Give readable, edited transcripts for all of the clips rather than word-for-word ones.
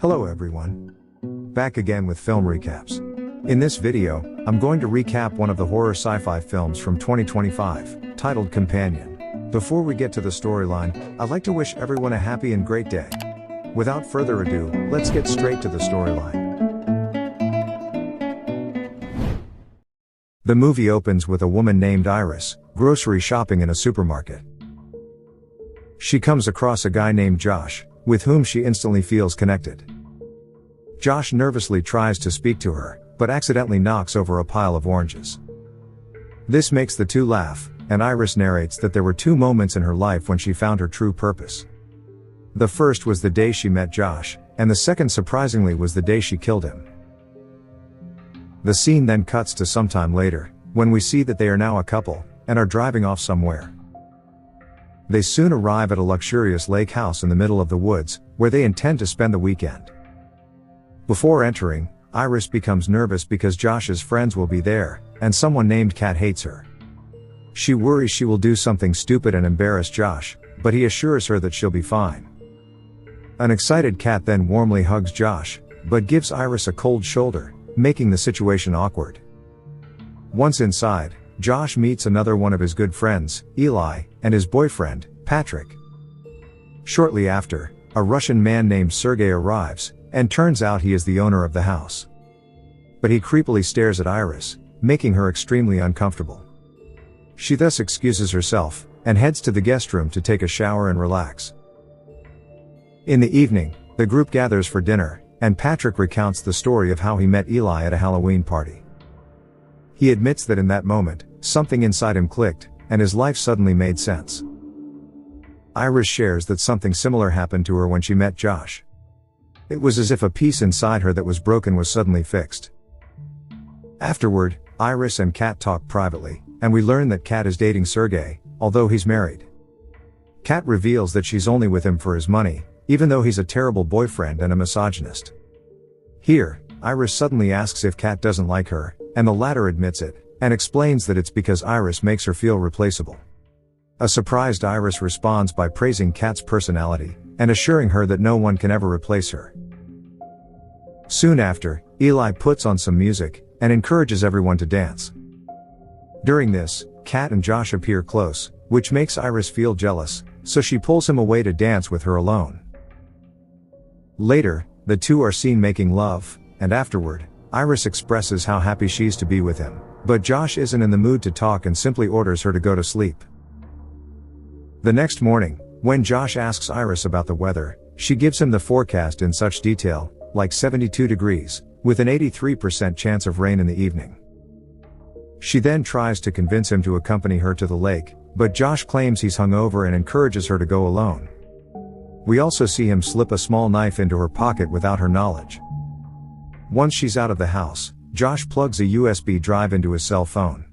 Hello everyone. Back again with film recaps. In this video, I'm going to recap one of the horror sci-fi films from 2025, titled Companion. Before we get to the storyline, I'd like to wish everyone a happy and great day. Without further ado, let's get straight to the storyline. The movie opens with a woman named Iris, grocery shopping in a supermarket. She comes across a guy named Josh, with whom she instantly feels connected. Josh nervously tries to speak to her, but accidentally knocks over a pile of oranges. This makes the two laugh, and Iris narrates that there were two moments in her life when she found her true purpose. The first was the day she met Josh, and the second surprisingly was the day she killed him. The scene then cuts to some time later, when we see that they are now a couple, and are driving off somewhere. They soon arrive at a luxurious lake house in the middle of the woods, where they intend to spend the weekend. Before entering, Iris becomes nervous because Josh's friends will be there, and someone named Kat hates her. She worries she will do something stupid and embarrass Josh, but he assures her that she'll be fine. An excited Kat then warmly hugs Josh, but gives Iris a cold shoulder, making the situation awkward. Once inside, Josh meets another one of his good friends, Eli, and his boyfriend, Patrick. Shortly after, a Russian man named Sergey arrives, and turns out he is the owner of the house. But he creepily stares at Iris, making her extremely uncomfortable. She thus excuses herself, and heads to the guest room to take a shower and relax. In the evening, the group gathers for dinner, and Patrick recounts the story of how he met Eli at a Halloween party. He admits that in that moment, something inside him clicked, and his life suddenly made sense. Iris shares that something similar happened to her when she met Josh. It was as if a piece inside her that was broken was suddenly fixed. Afterward, Iris and Kat talk privately, and we learn that Kat is dating Sergey, although he's married. Kat reveals that she's only with him for his money, even though he's a terrible boyfriend and a misogynist. Here, Iris suddenly asks if Kat doesn't like her, and the latter admits it, and explains that it's because Iris makes her feel replaceable. A surprised Iris responds by praising Kat's personality, and assuring her that no one can ever replace her. Soon after, Eli puts on some music, and encourages everyone to dance. During this, Kat and Josh appear close, which makes Iris feel jealous, so she pulls him away to dance with her alone. Later, the two are seen making love, and afterward, Iris expresses how happy she's to be with him, but Josh isn't in the mood to talk and simply orders her to go to sleep. The next morning, when Josh asks Iris about the weather, she gives him the forecast in such detail, like 72 degrees, with an 83% chance of rain in the evening. She then tries to convince him to accompany her to the lake, but Josh claims he's hungover and encourages her to go alone. We also see him slip a small knife into her pocket without her knowledge. Once she's out of the house, Josh plugs a USB drive into his cell phone.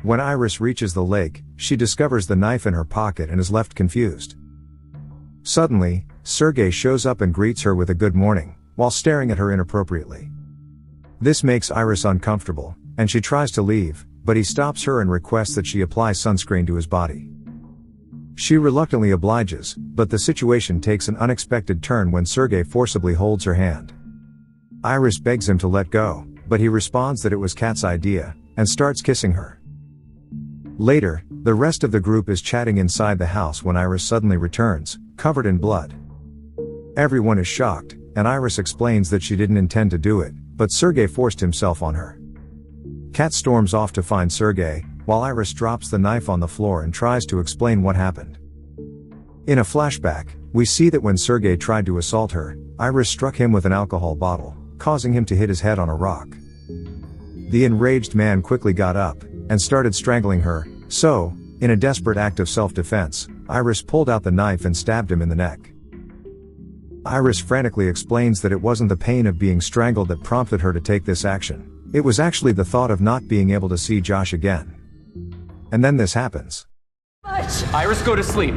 When Iris reaches the lake, she discovers the knife in her pocket and is left confused. Suddenly, Sergey shows up and greets her with a good morning, while staring at her inappropriately. This makes Iris uncomfortable, and she tries to leave, but he stops her and requests that she apply sunscreen to his body. She reluctantly obliges, but the situation takes an unexpected turn when Sergey forcibly holds her hand. Iris begs him to let go, but he responds that it was Kat's idea, and starts kissing her. Later, the rest of the group is chatting inside the house when Iris suddenly returns, covered in blood. Everyone is shocked, and Iris explains that she didn't intend to do it, but Sergey forced himself on her. Kat storms off to find Sergey, while Iris drops the knife on the floor and tries to explain what happened. In a flashback, we see that when Sergey tried to assault her, Iris struck him with an alcohol bottle, causing him to hit his head on a rock. The enraged man quickly got up, and started strangling her, so, in a desperate act of self-defense, Iris pulled out the knife and stabbed him in the neck. Iris frantically explains that it wasn't the pain of being strangled that prompted her to take this action, it was actually the thought of not being able to see Josh again. And then this happens. Iris, go to sleep.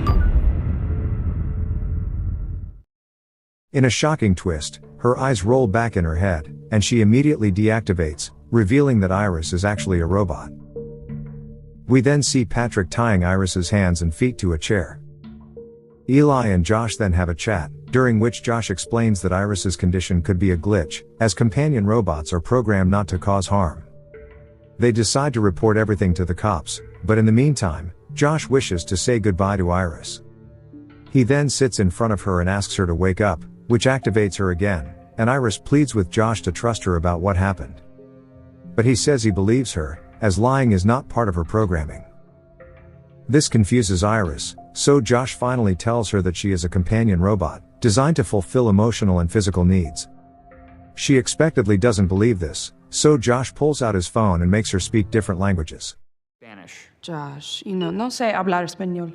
In a shocking twist, her eyes roll back in her head, and she immediately deactivates, revealing that Iris is actually a robot. We then see Patrick tying Iris's hands and feet to a chair. Eli and Josh then have a chat, during which Josh explains that Iris's condition could be a glitch, as companion robots are programmed not to cause harm. They decide to report everything to the cops, but in the meantime, Josh wishes to say goodbye to Iris. He then sits in front of her and asks her to wake up, which activates her again, and Iris pleads with Josh to trust her about what happened. But he says he believes her, as lying is not part of her programming. This confuses Iris, so Josh finally tells her that she is a companion robot, designed to fulfill emotional and physical needs. She expectedly doesn't believe this, so Josh pulls out his phone and makes her speak different languages. Spanish. Josh, no sé hablar español.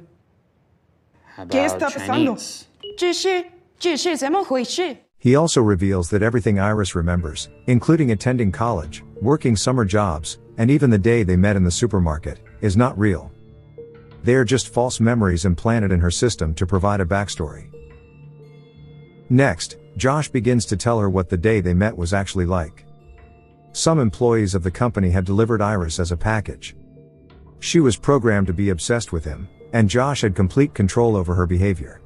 How ¿Qué about está pasando? Chinese? 怎么回事? He also reveals that everything Iris remembers, including attending college, working summer jobs, and even the day they met in the supermarket, is not real. They are just false memories implanted in her system to provide a backstory. Next, Josh begins to tell her what the day they met was actually like. Some employees of the company had delivered Iris as a package. She was programmed to be obsessed with him, and Josh had complete control over her behavior.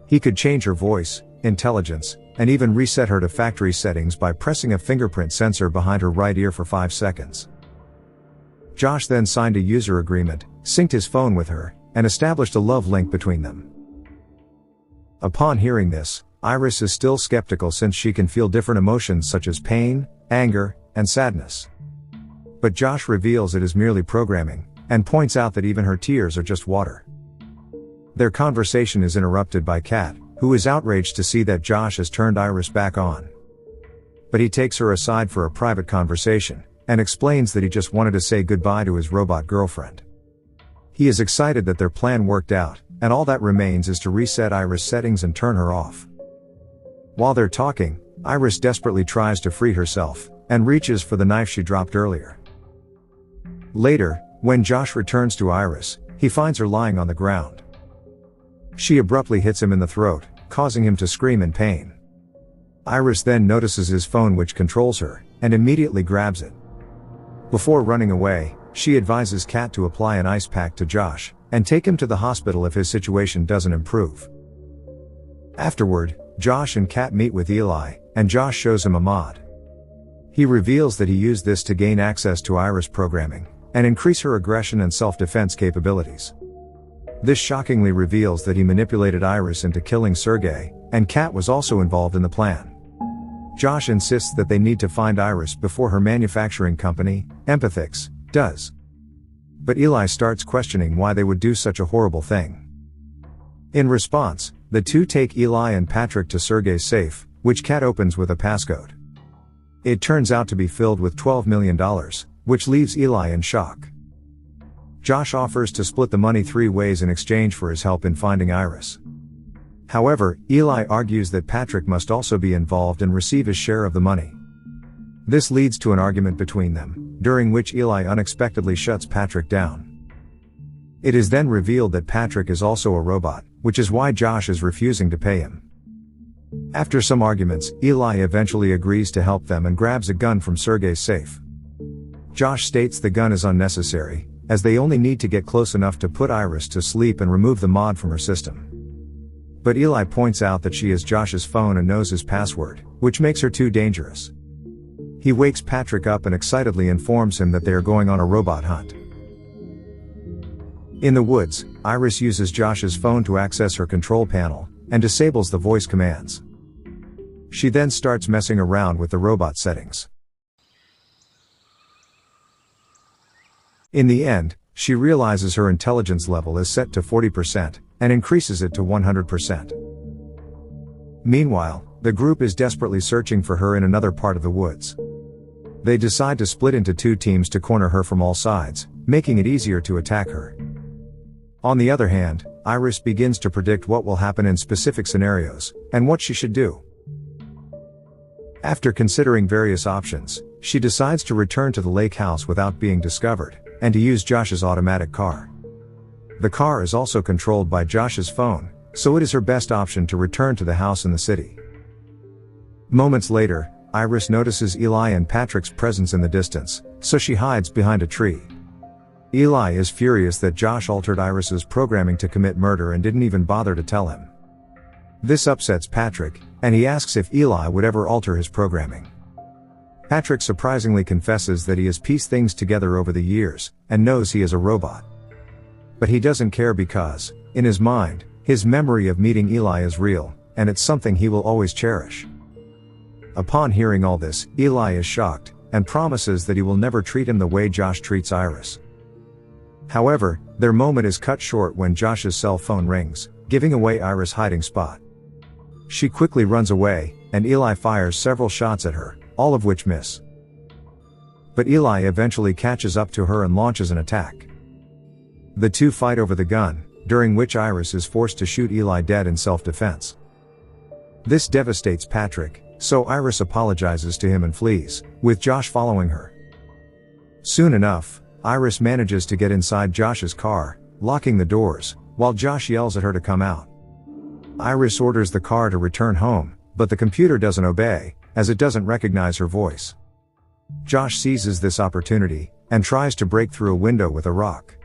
He could change her voice, intelligence, and even reset her to factory settings by pressing a fingerprint sensor behind her right ear for 5 seconds. Josh then signed a user agreement, synced his phone with her, and established a love link between them. Upon hearing this, Iris is still skeptical since she can feel different emotions such as pain, anger, and sadness. But Josh reveals it is merely programming, and points out that even her tears are just water. Their conversation is interrupted by Kat, who is outraged to see that Josh has turned Iris back on. But he takes her aside for a private conversation, and explains that he just wanted to say goodbye to his robot girlfriend. He is excited that their plan worked out, and all that remains is to reset Iris' settings and turn her off. While they're talking, Iris desperately tries to free herself, and reaches for the knife she dropped earlier. Later, when Josh returns to Iris, he finds her lying on the ground. She abruptly hits him in the throat, causing him to scream in pain. Iris then notices his phone, which controls her, and immediately grabs it. Before running away, she advises Kat to apply an ice pack to Josh, and take him to the hospital if his situation doesn't improve. Afterward, Josh and Kat meet with Eli, and Josh shows him a mod. He reveals that he used this to gain access to Iris programming, and increase her aggression and self-defense capabilities. This shockingly reveals that he manipulated Iris into killing Sergey, and Kat was also involved in the plan. Josh insists that they need to find Iris before her manufacturing company, Empathix, does. But Eli starts questioning why they would do such a horrible thing. In response, the two take Eli and Patrick to Sergey's safe, which Kat opens with a passcode. It turns out to be filled with $12 million, which leaves Eli in shock. Josh offers to split the money 3 ways in exchange for his help in finding Iris. However, Eli argues that Patrick must also be involved and receive his share of the money. This leads to an argument between them, during which Eli unexpectedly shuts Patrick down. It is then revealed that Patrick is also a robot, which is why Josh is refusing to pay him. After some arguments, Eli eventually agrees to help them and grabs a gun from Sergey's safe. Josh states the gun is unnecessary, as they only need to get close enough to put Iris to sleep and remove the mod from her system. But Eli points out that she has Josh's phone and knows his password, which makes her too dangerous. He wakes Patrick up and excitedly informs him that they are going on a robot hunt. In the woods, Iris uses Josh's phone to access her control panel, and disables the voice commands. She then starts messing around with the robot settings. In the end, she realizes her intelligence level is set to 40%, and increases it to 100%. Meanwhile, the group is desperately searching for her in another part of the woods. They decide to split into 2 teams to corner her from all sides, making it easier to attack her. On the other hand, Iris begins to predict what will happen in specific scenarios, and what she should do. After considering various options, she decides to return to the lake house without being discovered, and to use Josh's automatic car. The car is also controlled by Josh's phone, so it is her best option to return to the house in the city. Moments later, Iris notices Eli and Patrick's presence in the distance, so she hides behind a tree. Eli is furious that Josh altered Iris's programming to commit murder and didn't even bother to tell him. This upsets Patrick, and he asks if Eli would ever alter his programming. Patrick surprisingly confesses that he has pieced things together over the years, and knows he is a robot. But he doesn't care because, in his mind, his memory of meeting Eli is real, and it's something he will always cherish. Upon hearing all this, Eli is shocked, and promises that he will never treat him the way Josh treats Iris. However, their moment is cut short when Josh's cell phone rings, giving away Iris' hiding spot. She quickly runs away, and Eli fires several shots at her, all of which miss. But Eli eventually catches up to her and launches an attack. The two fight over the gun, during which Iris is forced to shoot Eli dead in self-defense. This devastates Patrick, so Iris apologizes to him and flees, with Josh following her. Soon enough, Iris manages to get inside Josh's car, locking the doors, while Josh yells at her to come out. Iris orders the car to return home, but the computer doesn't obey, as it doesn't recognize her voice. Josh seizes this opportunity, and tries to break through a window with a rock.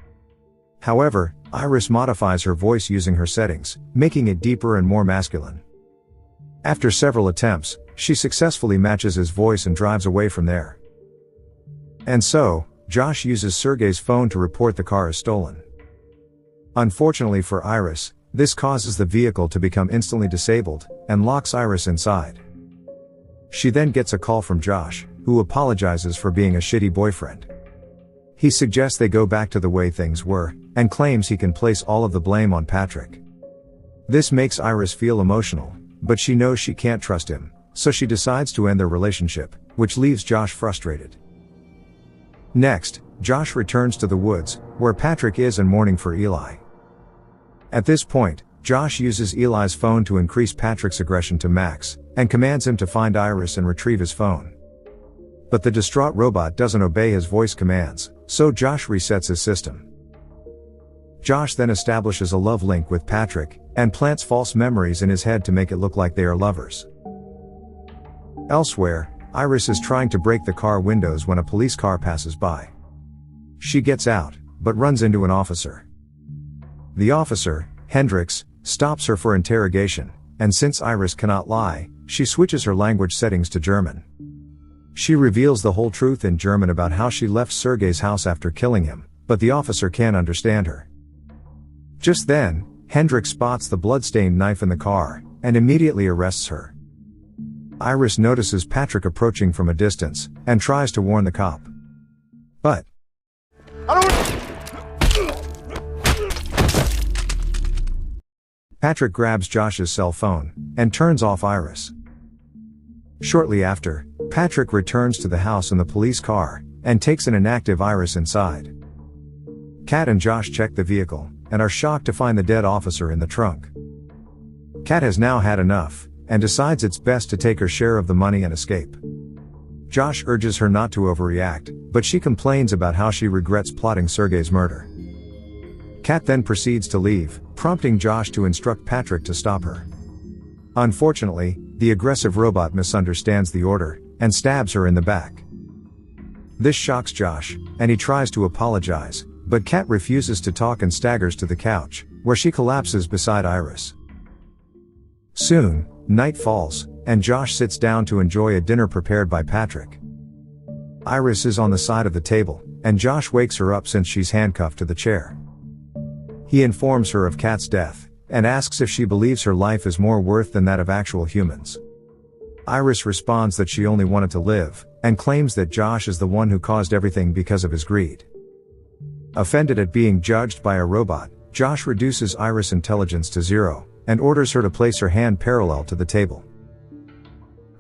However, Iris modifies her voice using her settings, making it deeper and more masculine. After several attempts, she successfully matches his voice and drives away from there. And so, Josh uses Sergey's phone to report the car as stolen. Unfortunately for Iris, this causes the vehicle to become instantly disabled, and locks Iris inside. She then gets a call from Josh, who apologizes for being a shitty boyfriend. He suggests they go back to the way things were, and claims he can place all of the blame on Patrick. This makes Iris feel emotional, but she knows she can't trust him, so she decides to end their relationship, which leaves Josh frustrated. Next, Josh returns to the woods, where Patrick is in mourning for Eli. At this point, Josh uses Eli's phone to increase Patrick's aggression to max, and commands him to find Iris and retrieve his phone. But the distraught robot doesn't obey his voice commands, so Josh resets his system. Josh then establishes a love link with Patrick, and plants false memories in his head to make it look like they are lovers. Elsewhere, Iris is trying to break the car windows when a police car passes by. She gets out, but runs into an officer. The officer, Hendricks, stops her for interrogation, and since Iris cannot lie, she switches her language settings to German. She reveals the whole truth in German about how she left Sergey's house after killing him, but the officer can't understand her. Just then, Hendricks spots the blood-stained knife in the car, and immediately arrests her. Iris notices Patrick approaching from a distance, and tries to warn the cop. But Patrick grabs Josh's cell phone, and turns off Iris. Shortly after, Patrick returns to the house in the police car, and takes an inactive Iris inside. Kat and Josh check the vehicle, and are shocked to find the dead officer in the trunk. Kat has now had enough, and decides it's best to take her share of the money and escape. Josh urges her not to overreact, but she complains about how she regrets plotting Sergey's murder. Kat then proceeds to leave, prompting Josh to instruct Patrick to stop her. Unfortunately, the aggressive robot misunderstands the order, and stabs her in the back. This shocks Josh, and he tries to apologize, but Kat refuses to talk and staggers to the couch, where she collapses beside Iris. Soon, night falls, and Josh sits down to enjoy a dinner prepared by Patrick. Iris is on the side of the table, and Josh wakes her up since she's handcuffed to the chair. He informs her of Kat's death, and asks if she believes her life is more worth than that of actual humans. Iris responds that she only wanted to live, and claims that Josh is the one who caused everything because of his greed. Offended at being judged by a robot, Josh reduces Iris' intelligence to 0, and orders her to place her hand parallel to the table.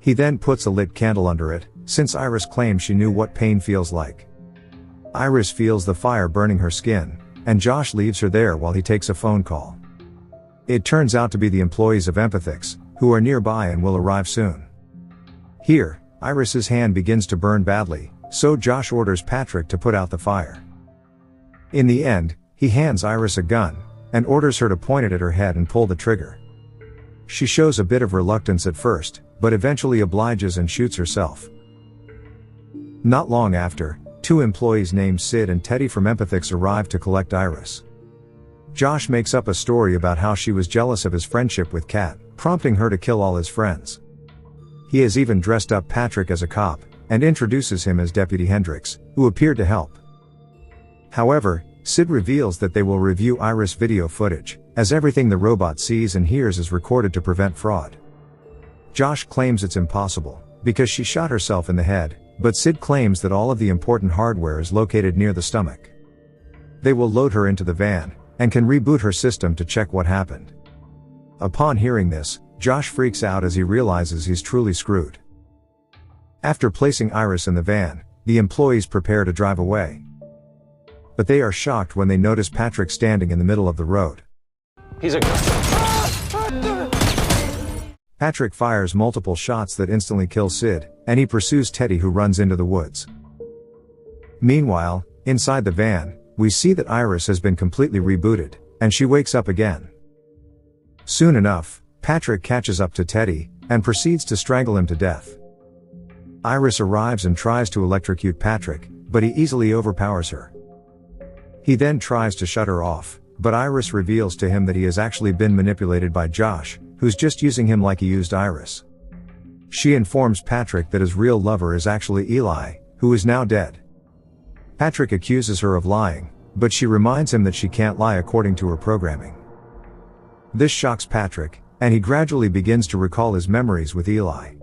He then puts a lit candle under it, since Iris claims she knew what pain feels like. Iris feels the fire burning her skin, and Josh leaves her there while he takes a phone call. It turns out to be the employees of Empathix, who are nearby and will arrive soon. Here, Iris' hand begins to burn badly, so Josh orders Patrick to put out the fire. In the end, he hands Iris a gun, and orders her to point it at her head and pull the trigger. She shows a bit of reluctance at first, but eventually obliges and shoots herself. Not long after, 2 employees named Sid and Teddy from Empathix arrive to collect Iris. Josh makes up a story about how she was jealous of his friendship with Kat, prompting her to kill all his friends. He has even dressed up Patrick as a cop, and introduces him as Deputy Hendricks, who appeared to help. However, Sid reveals that they will review Iris' video footage, as everything the robot sees and hears is recorded to prevent fraud. Josh claims it's impossible, because she shot herself in the head, but Sid claims that all of the important hardware is located near the stomach. They will load her into the van, and can reboot her system to check what happened. Upon hearing this, Josh freaks out as he realizes he's truly screwed. After placing Iris in the van, the employees prepare to drive away. But they are shocked when they notice Patrick standing in the middle of the road. He's a... Patrick fires multiple shots that instantly kill Sid, and he pursues Teddy, who runs into the woods. Meanwhile, inside the van, we see that Iris has been completely rebooted, and she wakes up again. Soon enough, Patrick catches up to Teddy, and proceeds to strangle him to death. Iris arrives and tries to electrocute Patrick, but he easily overpowers her. He then tries to shut her off, but Iris reveals to him that he has actually been manipulated by Josh, who's just using him like he used Iris. She informs Patrick that his real lover is actually Eli, who is now dead. Patrick accuses her of lying, but she reminds him that she can't lie according to her programming. This shocks Patrick, and he gradually begins to recall his memories with Eli.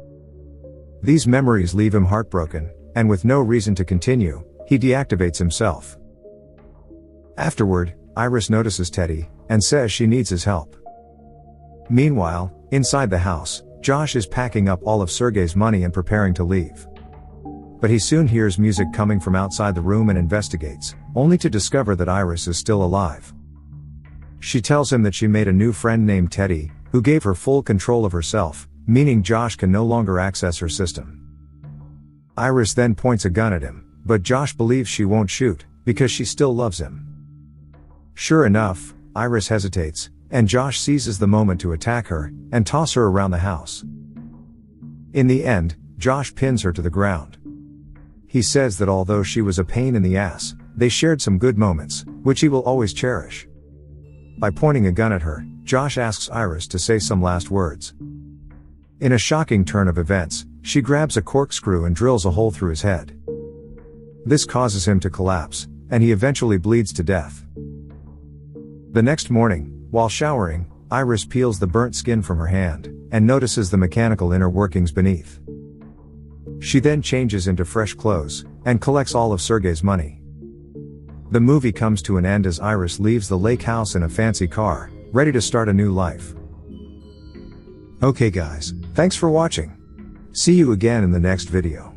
These memories leave him heartbroken, and with no reason to continue, he deactivates himself. Afterward, Iris notices Teddy, and says she needs his help. Meanwhile, inside the house, Josh is packing up all of Sergey's money and preparing to leave. But he soon hears music coming from outside the room and investigates, only to discover that Iris is still alive. She tells him that she made a new friend named Teddy, who gave her full control of herself, meaning Josh can no longer access her system. Iris then points a gun at him, but Josh believes she won't shoot, because she still loves him. Sure enough, Iris hesitates, and Josh seizes the moment to attack her, and toss her around the house. In the end, Josh pins her to the ground. He says that although she was a pain in the ass, they shared some good moments, which he will always cherish. By pointing a gun at her, Josh asks Iris to say some last words. In a shocking turn of events, she grabs a corkscrew and drills a hole through his head. This causes him to collapse, and he eventually bleeds to death. The next morning, while showering, Iris peels the burnt skin from her hand, and notices the mechanical inner workings beneath. She then changes into fresh clothes, and collects all of Sergey's money. The movie comes to an end as Iris leaves the lake house in a fancy car, ready to start a new life. Okay guys, thanks for watching. See you again in the next video.